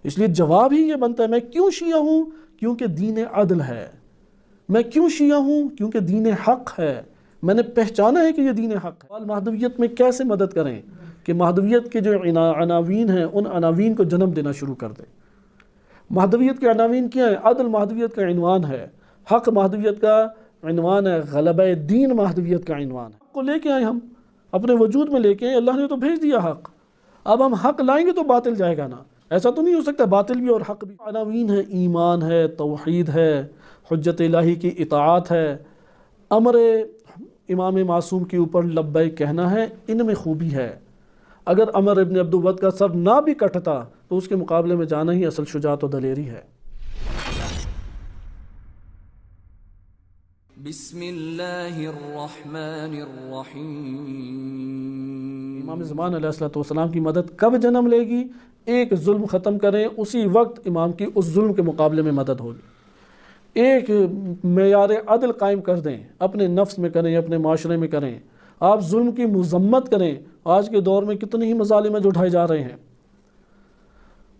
اس لیے جواب ہی یہ بنتا ہے میں کیوں شیعہ ہوں؟ کیونکہ دین عدل ہے۔ میں کیوں شیعہ ہوں؟ کیونکہ دین حق ہے، میں نے پہچانا ہے کہ یہ دین حق ہے۔ مہدویت میں کیسے مدد کریں کہ مہدویت کے جو عناوین ہیں ان عناوین کو جنم دینا شروع کر دیں۔ مہدویت کے عناوین کیا ہیں؟ عدل مہدویت کا عنوان ہے، حق مہدویت کا عنوان ہے، غلبہ دین مہدویت کا عنوان ہے۔ حق کو لے کے آئے، ہم اپنے وجود میں لے کے آئے، اللہ نے تو بھیج دیا حق، اب ہم حق لائیں گے تو باطل جائے گا نا، ایسا تو نہیں ہو سکتا باطل بھی اور حق بھی۔ عناوین ہے، ایمان ہے، توحید ہے، حجت الہی کی اطاعت ہے، امر امام معصوم کے اوپر لبیک کہنا ہے، ان میں خوبی ہے۔ اگر عمر ابن عبدود کا سر نہ بھی کٹتا تو اس کے مقابلے میں جانا ہی اصل شجاعت و دلیری ہے۔ بسم اللہ الرحمن الرحیم۔ امام زمان علیہ السلام کی مدد کب جنم لے گی؟ ایک ظلم ختم کریں، اسی وقت امام کی اس ظلم کے مقابلے میں مدد ہوگی۔ ایک معیار عدل قائم کر دیں، اپنے نفس میں کریں، اپنے معاشرے میں کریں، آپ ظلم کی مذمت کریں۔ آج کے دور میں کتنے ہی مظالم ہیں جو اٹھائے جا رہے ہیں،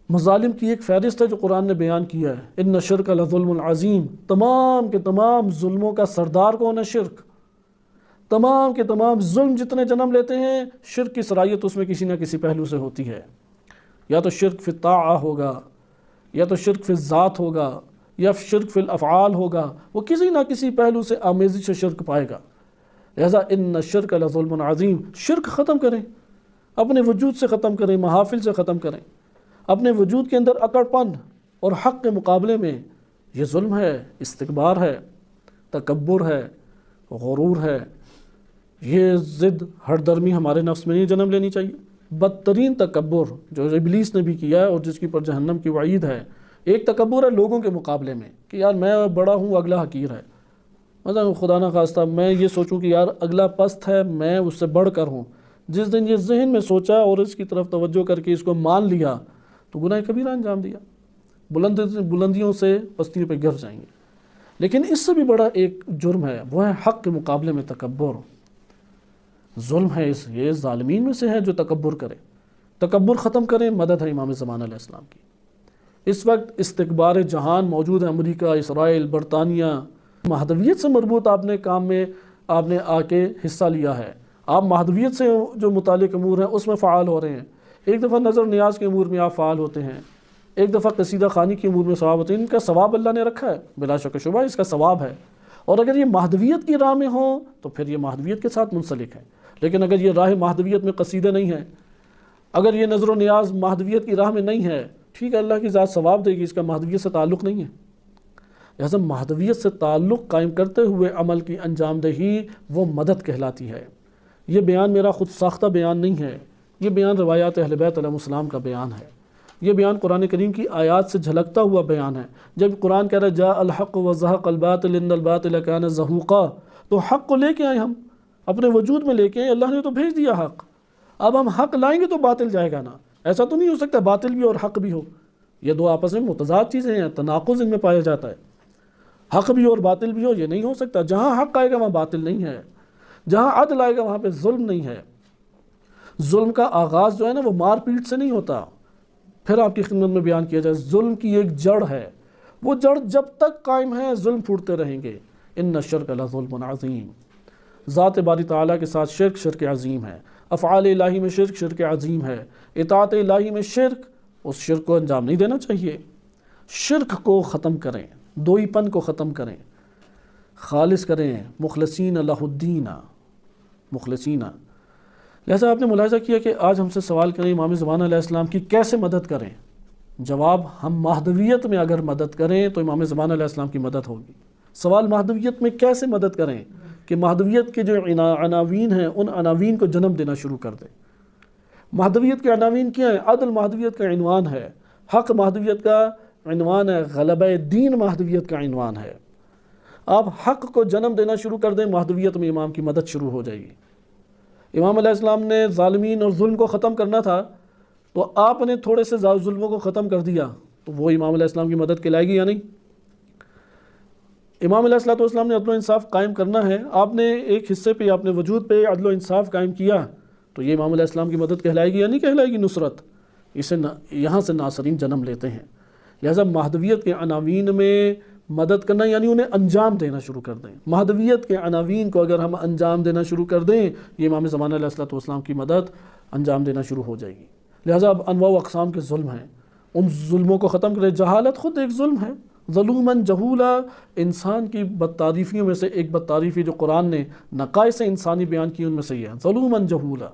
مظالم کی ایک فہرست ہے جو قرآن نے بیان کیا ہے، ان الشرک لظلم عظیم، تمام کے تمام ظلموں کا سردار کون ہے؟ شرک۔ تمام کے تمام ظلم جتنے جنم لیتے ہیں، شرک کی صلاحیت اس میں کسی نہ کسی پہلو سے ہوتی ہے، یا تو شرک فی الطاعہ ہوگا، یا تو شرک فی الذات ہوگا، یا شرک فی الافعال ہوگا، وہ کسی نہ کسی پہلو سے آمیزش سے شرک پائے گا۔ لہذا ان الشرک لظلم عظیم، شرک ختم کریں، اپنے وجود سے ختم کریں، محافل سے ختم کریں۔ اپنے وجود کے اندر اکڑ پن اور حق کے مقابلے میں یہ ظلم ہے، استکبار ہے، تکبر ہے، غرور ہے، یہ ضد ہر درمی ہمارے نفس میں نہیں جنم لینی چاہیے۔ بدترین تکبر جو ابلیس نے بھی کیا ہے اور جس کی پر جہنم کی وعید ہے، ایک تکبر ہے لوگوں کے مقابلے میں کہ یار میں بڑا ہوں، اگلا حقیر ہے۔ مثلا خدا نہ خواستہ میں یہ سوچوں کہ یار اگلا پست ہے، میں اس سے بڑھ کر ہوں۔ جس دن یہ ذہن میں سوچا اور اس کی طرف توجہ کر کے اس کو مان لیا تو گناہ کبیرہ انجام دیا، بلندیوں سے پستیوں پہ گر جائیں گے۔ لیکن اس سے بھی بڑا ایک جرم ہے، وہ ہے حق کے مقابلے میں تکبر۔ ظلم ہے، یہ ظالمین میں سے ہے جو تکبر کرے۔ تکبر ختم کریں، مدد ہے امام زمان علیہ السلام کی۔ اس وقت استکبار جہان موجود ہے، امریکہ، اسرائیل، برطانیہ۔ مہدویت سے مربوط آپ نے کام میں آپ نے آ کے حصہ لیا ہے، آپ مہدویت سے جو متعلق امور ہیں اس میں فعال ہو رہے ہیں۔ ایک دفعہ نظر نیاز کے امور میں آپ فعال ہوتے ہیں، ایک دفعہ قصیدہ خوانی کے امور میں ثواب ہوتے ہیں۔ ان کا ثواب اللہ نے رکھا ہے، بلا شک و شبہ اس کا ثواب ہے، اور اگر یہ مہدویت کی راہ میں ہوں تو پھر یہ مہدویت کے ساتھ منسلک ہے۔ لیکن اگر یہ راہ مہدویت میں قصیدہ نہیں ہے، اگر یہ نظر و نیاز مہدویت کی راہ میں نہیں ہے، ٹھیک ہے اللہ کی ذات ثواب دے گی، اس کا مہدویت سے تعلق نہیں ہے۔ لہذا مہدویت سے تعلق قائم کرتے ہوئے عمل کی انجام دہی وہ مدد کہلاتی ہے۔ یہ بیان میرا خود ساختہ بیان نہیں ہے، یہ بیان روایات اہل بیت علیہ السلام کا بیان ہے، یہ بیان قرآن کریم کی آیات سے جھلکتا ہوا بیان ہے۔ جب قرآن کہہ رہا ہے جاء الحق وزہق الباطل ان الباطل کان زہوقا، تو حق کو لے کے آئے، ہم اپنے وجود میں لے کے آئے، اللہ نے تو بھیج دیا حق، اب ہم حق لائیں گے تو باطل جائے گا نا، ایسا تو نہیں ہو سکتا باطل بھی اور حق بھی ہو۔ یہ دو آپس میں متضاد چیزیں ہیں، تناقض ان میں پایا جاتا ہے، حق بھی اور باطل بھی ہو، یہ نہیں ہو سکتا۔ جہاں حق آئے گا وہاں باطل نہیں ہے، جہاں عدل آئے گا وہاں پہ ظلم نہیں ہے۔ ظلم کا آغاز جو ہے نا وہ مار پیٹ سے نہیں ہوتا، پھر آپ کی خدمت میں بیان کیا جائے ظلم کی ایک جڑ ہے، وہ جڑ جب تک قائم ہے ظلم پھوٹتے رہیں گے۔ ان الشرک لظلم عظیم، ذات باری تعالیٰ کے ساتھ شرک شرک عظیم ہے، افعال الہی میں شرک شرک عظیم ہے، اطاعت الہی میں شرک، اس شرک کو انجام نہیں دینا چاہیے۔ شرک کو ختم کریں، دوئی پن کو ختم کریں، خالص کریں، مخلصین لہ الدین، مخلصین۔ لہذا آپ نے ملاحظہ کیا کہ آج ہم سے سوال کریں امام زمان علیہ السلام کی کیسے مدد کریں؟ جواب، ہم مہدویت میں اگر مدد کریں تو امام زمان علیہ السلام کی مدد ہوگی۔ سوال مہدویت میں کیسے مدد کریں کہ مہدویت کے جو عناوین ہیں ان عناوین کو جنم دینا شروع کر دیں۔ مہدویت کے عناوین کیا ہیں؟ عدل مہدویت کا عنوان ہے، حق مہدویت کا عنوان ہے، غلبہ دین مہدویت کا عنوان ہے۔ آپ حق کو جنم دینا شروع کر دیں، مہدویت میں امام کی مدد شروع ہو جائے گی۔ امام علیہ السلام نے ظالمین اور ظلم کو ختم کرنا تھا تو آپ نے تھوڑے سے ظلموں کو ختم کر دیا تو وہ امام علیہ السلام کی مدد کہلائے گی یا نہیں؟ امام علیہ السلام نے عدل و انصاف قائم کرنا ہے، آپ نے ایک حصے پہ اپنے وجود پہ عدل و انصاف قائم کیا تو یہ امام علیہ السلام کی مدد کہلائے گی یا نہیں کہلائے گی؟ نصرت اسے یہاں سے ناصرین جنم لیتے ہیں۔ لہٰذا مہدویت کے عناوین میں مدد کرنا یعنی انہیں انجام دینا شروع کر دیں۔ مہدویت کے عناوین کو اگر ہم انجام دینا شروع کر دیں، یہ امام زمانہ علیہ الصلوۃ والسلام کی مدد انجام دینا شروع ہو جائے گی۔ لہٰذا اب انواع و اقسام کے ظلم ہیں، ان ظلموں کو ختم کریں۔ جہالت خود ایک ظلم ہے، ظلوماً جہولا، انسان کی بدتعریفیوں میں سے ایک بدتعریفی جو قرآن نے نقائص انسانی بیان کی ان میں سے یہ ہے، ظلوماً جہولا۔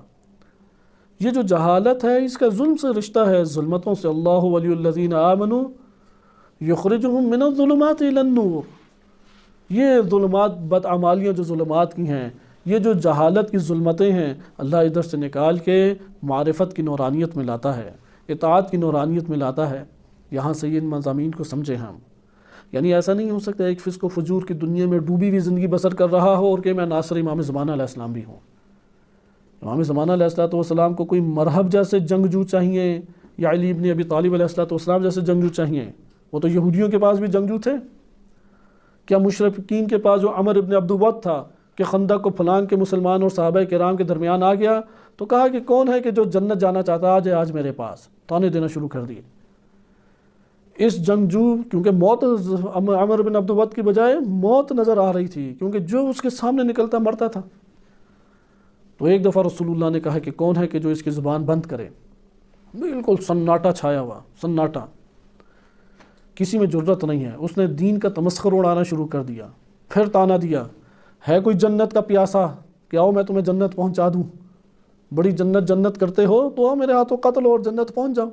یہ جو جہالت ہے اس کا ظلم سے رشتہ ہے، ظلمتوں سے۔ اللہ ولی الذین آمنوا یخرجہم من الظلمات الی النور۔ یہ ظلمات، بدعمالیاں جو ظلمات کی ہیں، یہ جو جہالت کی ظلمتیں ہیں، اللہ ادھر سے نکال کے معرفت کی نورانیت میں لاتا ہے، اطاعت کی نورانیت میں لاتا ہے۔ یہاں سے ان مضامین کو سمجھیں ہم۔ یعنی ایسا نہیں ہو سکتا ایک فسق و فجور کی دنیا میں ڈوبی ہوئی زندگی بسر کر رہا ہو اور کہ میں ناصر امام زمانہ علیہ السلام بھی ہوں۔ امام زمانہ علیہ السلام کو کوئی مرہب جیسے جنگجو چاہیے یا علی ابن ابی طالب علیہ السلام جیسے جنگجو چاہیے؟ وہ تو یہودیوں کے پاس بھی جنگجو تھے۔ کیا مشرکین کے پاس جو عمر ابن عبد ود تھا کہ خندق کو پھلانگ کے مسلمان اور صحابہ کرام کے درمیان آ گیا تو کہا کہ کون ہے کہ جو جنت جانا چاہتا ہے آج میرے پاس، تانے دینا شروع کر دیے۔ اس جنگجو، کیونکہ موت عمر بن عبد ود کی بجائے موت نظر آ رہی تھی، کیونکہ جو اس کے سامنے نکلتا مرتا تھا، تو ایک دفعہ رسول اللہ نے کہا کہ کون ہے کہ جو اس کی زبان بند کرے۔ بالکل سناٹا چھایا ہوا، سناٹا، کسی میں جرت نہیں ہے۔ اس نے دین کا تمسخر اڑانا شروع کر دیا، پھر تانا دیا، ہے کوئی جنت کا پیاسا کہ آؤ میں تمہیں جنت پہنچا دوں، بڑی جنت کرتے ہو تو آؤ میرے ہاتھوں قتل اور جنت پہنچ جاؤ۔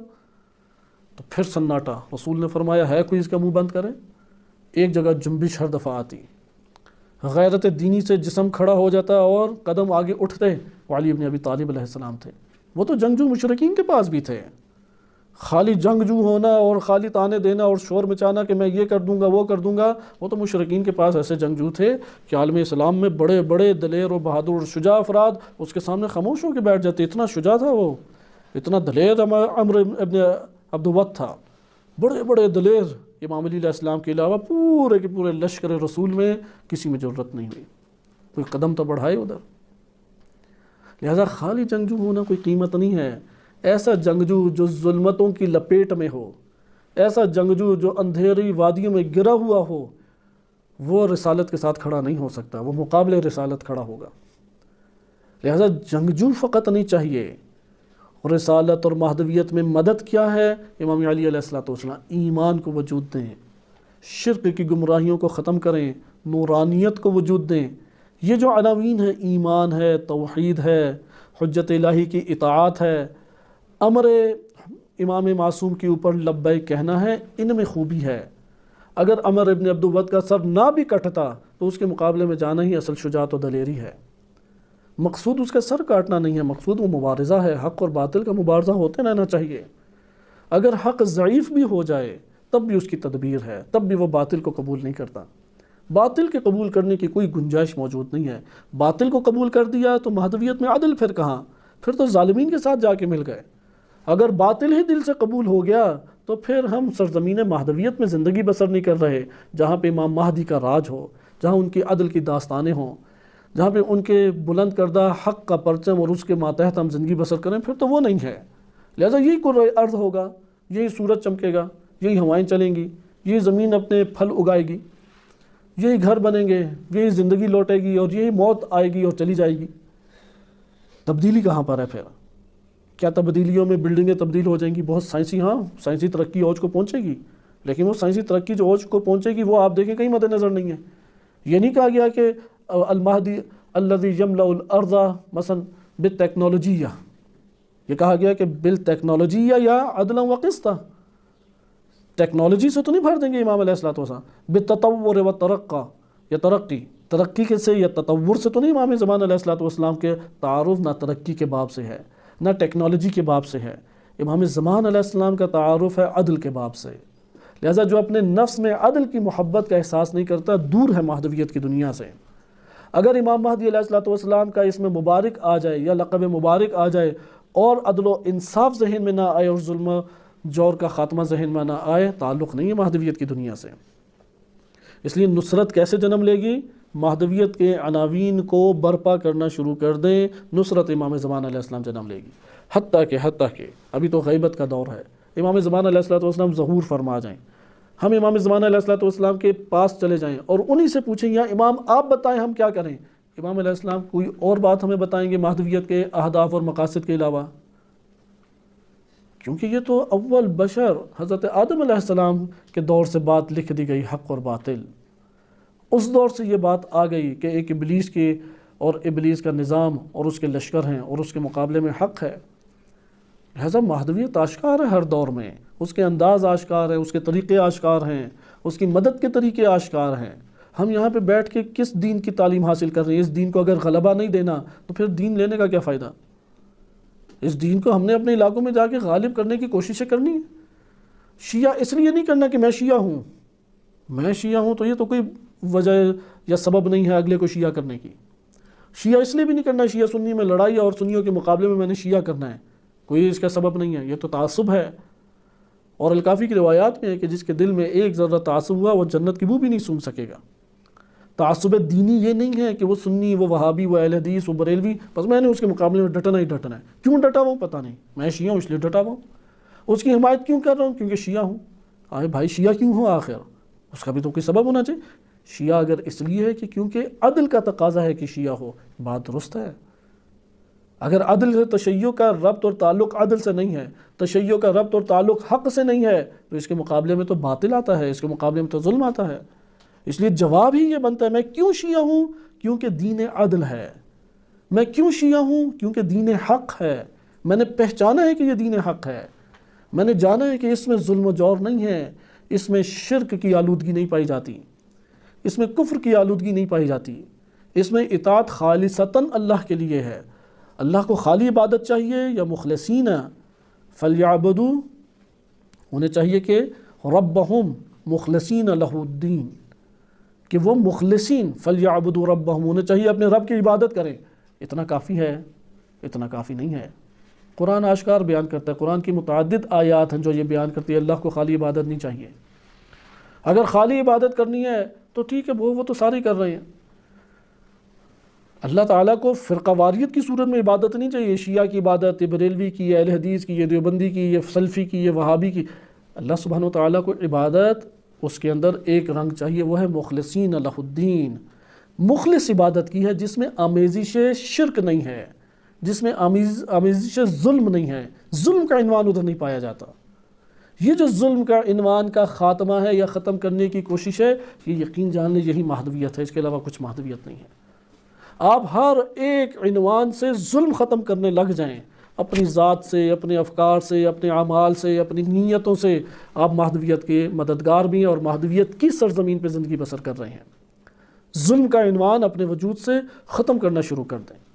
تو پھر سناٹا۔ رسول نے فرمایا ہے کوئی اس کا منہ بند کرے؟ ایک جگہ جنبش ہر دفعہ آتی، غیرت دینی سے جسم کھڑا ہو جاتا اور قدم آگے اٹھتے۔ علی ابن ابی طالب علیہ السلام تھے، وہ تو جنگجو مشرکین کے پاس بھی تھے۔ خالی جنگجو ہونا اور خالی تانے دینا اور شور مچانا کہ میں یہ کر دوں گا وہ کر دوں گا، وہ تو مشرکین کے پاس ایسے جنگجو تھے کہ عالم اسلام میں بڑے بڑے دلیر و بہادر اور شجاع افراد اس کے سامنے خاموش ہو کے بیٹھ جاتے۔ اتنا شجاع تھا وہ، اتنا دلیر عمر ابن عبد ود تھا، بڑے بڑے دلیر۔ امام علی علیہ السلام کے علاوہ پورے کے پورے لشکر رسول میں کسی میں جرت نہیں ہوئی، کوئی قدم تو بڑھائے ادھر۔ لہذا خالی جنگجو ہونا کوئی قیمت نہیں ہے۔ ایسا جنگجو جو ظلمتوں کی لپیٹ میں ہو، ایسا جنگجو جو اندھیری وادیوں میں گرا ہوا ہو، وہ رسالت کے ساتھ کھڑا نہیں ہو سکتا، وہ مقابل رسالت کھڑا ہوگا۔ لہذا جنگجو فقط نہیں چاہیے۔ رسالت اور مہدویت میں مدد کیا ہے؟ امام علی علیہ السلام ایمان کو وجود دیں، شرک کی گمراہیوں کو ختم کریں، نورانیت کو وجود دیں۔ یہ جو عناوین ہے، ایمان ہے، توحید ہے، حجت الہی کی اطاعت ہے، امر امام معصوم کے اوپر لبیک کہنا ہے، ان میں خوبی ہے۔ اگر عمر ابن عبد ود کا سر نہ بھی کٹتا تو اس کے مقابلے میں جانا ہی اصل شجاعت و دلیری ہے۔ مقصود اس کا سر کاٹنا نہیں ہے، مقصود وہ مبارزہ ہے، حق اور باطل کا مبارزہ ہوتے رہنا چاہیے۔ اگر حق ضعیف بھی ہو جائے تب بھی اس کی تدبیر ہے، تب بھی وہ باطل کو قبول نہیں کرتا۔ باطل کے قبول کرنے کی کوئی گنجائش موجود نہیں ہے۔ باطل کو قبول کر دیا تو مہدویت میں عدل پھر کہاں؟ پھر تو ظالمین کے ساتھ جا کے مل گئے۔ اگر باطل ہی دل سے قبول ہو گیا تو پھر ہم سرزمین مہدویت میں زندگی بسر نہیں کر رہے، جہاں پہ امام مہدی کا راج ہو، جہاں ان کی عدل کی داستانیں ہوں، جہاں پہ ان کے بلند کردہ حق کا پرچم اور اس کے ماتحت ہم زندگی بسر کریں، پھر تو وہ نہیں ہے۔ لہذا یہی کرۂ ارض ہوگا، یہی سورج چمکے گا، یہی ہوائیں چلیں گی، یہی زمین اپنے پھل اگائے گی، یہی گھر بنیں گے، یہی زندگی لوٹے گی اور یہی موت آئے گی اور چلی جائے گی۔ تبدیلی کہاں پر ہے پھر؟ کیا تبدیلیوں میں بلڈنگیں تبدیل ہو جائیں گی؟ بہت سائنسی ترقی اوج کو پہنچے گی، لیکن وہ سائنسی ترقی جو اوج کو پہنچے گی وہ آپ دیکھیں کہیں مد نظر نہیں ہے۔ یہ نہیں کہا گیا کہ المہدی الذی یملأ الارض مثلا بالٹیکنالوجیہ، یہ کہا گیا کہ بالٹیکنالوجیہ یا عدلا و قسطا۔ ٹیکنالوجی سے تو نہیں بھر دیں گے امام علیہ السلام، بالتطور و ترقی یا ترقی کے سے یا تطور سے تو نہیں امام زمان علیہ السلام کے تعارف نہ ترقی کے باب سے ہے نہ ٹیکنالوجی کے باب سے ہے۔ امام زمان علیہ السلام کا تعارف ہے عدل کے باب سے۔ لہذا جو اپنے نفس میں عدل کی محبت کا احساس نہیں کرتا دور ہے مہدویت کی دنیا سے۔ اگر امام مہدی علیہ السلام کا اس میں مبارک آ جائے یا لقب مبارک آ جائے اور عدل و انصاف ذہن میں نہ آئے اور ظلم و جور کا خاتمہ ذہن میں نہ آئے، تعلق نہیں ہے مہدویت کی دنیا سے۔ اس لیے نصرت کیسے جنم لے گی؟ مہدویت کے عناوین کو برپا کرنا شروع کر دیں، نصرت امام زمان علیہ السلام جنم لے گی۔ حتیٰ کہ ابھی تو غیبت کا دور ہے، امام زمان علیہ السلام ظہور فرما جائیں، ہم امام زمان علیہ السلام کے پاس چلے جائیں اور انہی سے پوچھیں یا امام آپ بتائیں ہم کیا کریں۔ امام علیہ السلام کوئی اور بات ہمیں بتائیں گے مہدویت کے اہداف اور مقاصد کے علاوہ؟ کیونکہ یہ تو اول بشر حضرت آدم علیہ السلام کے دور سے بات لکھ دی گئی، حق اور باطل۔ اس دور سے یہ بات آ گئی کہ ایک ابلیس کے اور ابلیس کا نظام اور اس کے لشکر ہیں اور اس کے مقابلے میں حق ہے۔ لہذا مہدویت آشکار ہے ہر دور میں، اس کے انداز آشکار ہیں، اس کے طریقے آشکار ہیں، اس کی مدد کے طریقے آشکار ہیں۔ ہم یہاں پہ بیٹھ کے کس دین کی تعلیم حاصل کر رہے ہیں؟ اس دین کو اگر غلبہ نہیں دینا تو پھر دین لینے کا کیا فائدہ؟ اس دین کو ہم نے اپنے علاقوں میں جا کے غالب کرنے کی کوششیں کرنی ہے۔ شیعہ اس لیے نہیں کرنا کہ میں شیعہ ہوں تو یہ تو کوئی وجہ یا سبب نہیں ہے اگلے کو شیعہ کرنے کی۔ شیعہ اس لیے بھی نہیں کرنا شیعہ سنی میں لڑائی اور سنیوں کے مقابلے میں نے شیعہ کرنا ہے، کوئی اس کا سبب نہیں ہے، یہ تو تعصب ہے۔ اور الکافی کی روایات میں ہے کہ جس کے دل میں ایک ذرہ تعصب ہوا وہ جنت کی بو بھی نہیں سونگھ سکے گا۔ تعصب دینی یہ نہیں ہے کہ وہ سنی، وہ وہابی، وہ اہل حدیث، وہ بریلوی، بس میں نے اس کے مقابلے میں ڈٹنا ہی ڈٹنا ہے۔ کیوں ڈٹا ہوا پتہ نہیں، میں شیعہ ہوں اس لیے ڈٹا ہوا ہوں۔ اس کی حمایت کیوں کر رہا ہوں؟ کیونکہ شیعہ ہوں۔ آئے بھائی شیعہ کیوں ہوں آخر؟ اس کا بھی تو کوئی سبب ہونا چاہیے۔ شیعہ اگر اس لیے ہے کہ کیونکہ عدل کا تقاضا ہے کہ شیعہ ہو، بات درست ہے۔ اگر عدل سے تشیع کا ربط اور تعلق عدل سے نہیں ہے، تشیع کا ربط اور تعلق حق سے نہیں ہے، تو اس کے مقابلے میں تو باطل آتا ہے، اس کے مقابلے میں تو ظلم آتا ہے۔ اس لیے جواب ہی یہ بنتا ہے، میں کیوں شیعہ ہوں؟ کیونکہ دین عدل ہے۔ میں کیوں شیعہ ہوں؟ کیونکہ دین حق ہے۔ میں نے پہچانا ہے کہ یہ دین حق ہے، میں نے جانا ہے کہ اس میں ظلم و جور نہیں ہے، اس میں شرک کی آلودگی نہیں پائی جاتی، اس میں کفر کی آلودگی نہیں پائی جاتی، اس میں اطاعت خالصتاً اللہ کے لیے ہے۔ اللہ کو خالی عبادت چاہیے یا مخلصین فلیعبدوا، انہیں چاہیے کہ ربہم مخلصین لہ الدین، کہ وہ مخلصین فلیعبدوا ربہم، انہیں چاہیے اپنے رب کی عبادت کریں۔ اتنا کافی ہے؟ اتنا کافی نہیں ہے۔ قرآن آشکار بیان کرتا ہے، قرآن کی متعدد آیات ہیں جو یہ بیان کرتی ہے اللہ کو خالی عبادت نہیں چاہیے۔ اگر خالی عبادت کرنی ہے تو ٹھیک ہے، وہ تو سارے کر رہے ہیں۔ اللہ تعالیٰ کو فرقہ واریت کی صورت میں عبادت نہیں چاہیے، شیعہ کی عبادت، یہ بریلوی کی، یہ اہل حدیث کی، یہ دیوبندی کی، یہ سلفی کی، یہ وہابی کی۔ اللہ سبحانہ و تعالیٰ کو عبادت اس کے اندر ایک رنگ چاہیے، وہ ہے مخلصین لہ الدین۔ مخلص عبادت کی ہے جس میں آمیزش شرک نہیں ہے، جس میں آمیزش ظلم نہیں ہے، ظلم کا عنوان ادھر نہیں پایا جاتا۔ یہ جو ظلم کا عنوان کا خاتمہ ہے یا ختم کرنے کی کوشش ہے، یہ یقین جان لیں یہی مہدویت ہے، اس کے علاوہ کچھ مہدویت نہیں ہے۔ آپ ہر ایک عنوان سے ظلم ختم کرنے لگ جائیں، اپنی ذات سے، اپنے افکار سے، اپنے اعمال سے، اپنی نیتوں سے، آپ مہدویت کے مددگار بھی ہیں اور مہدویت کی سرزمین پہ زندگی بسر کر رہے ہیں۔ ظلم کا عنوان اپنے وجود سے ختم کرنا شروع کر دیں۔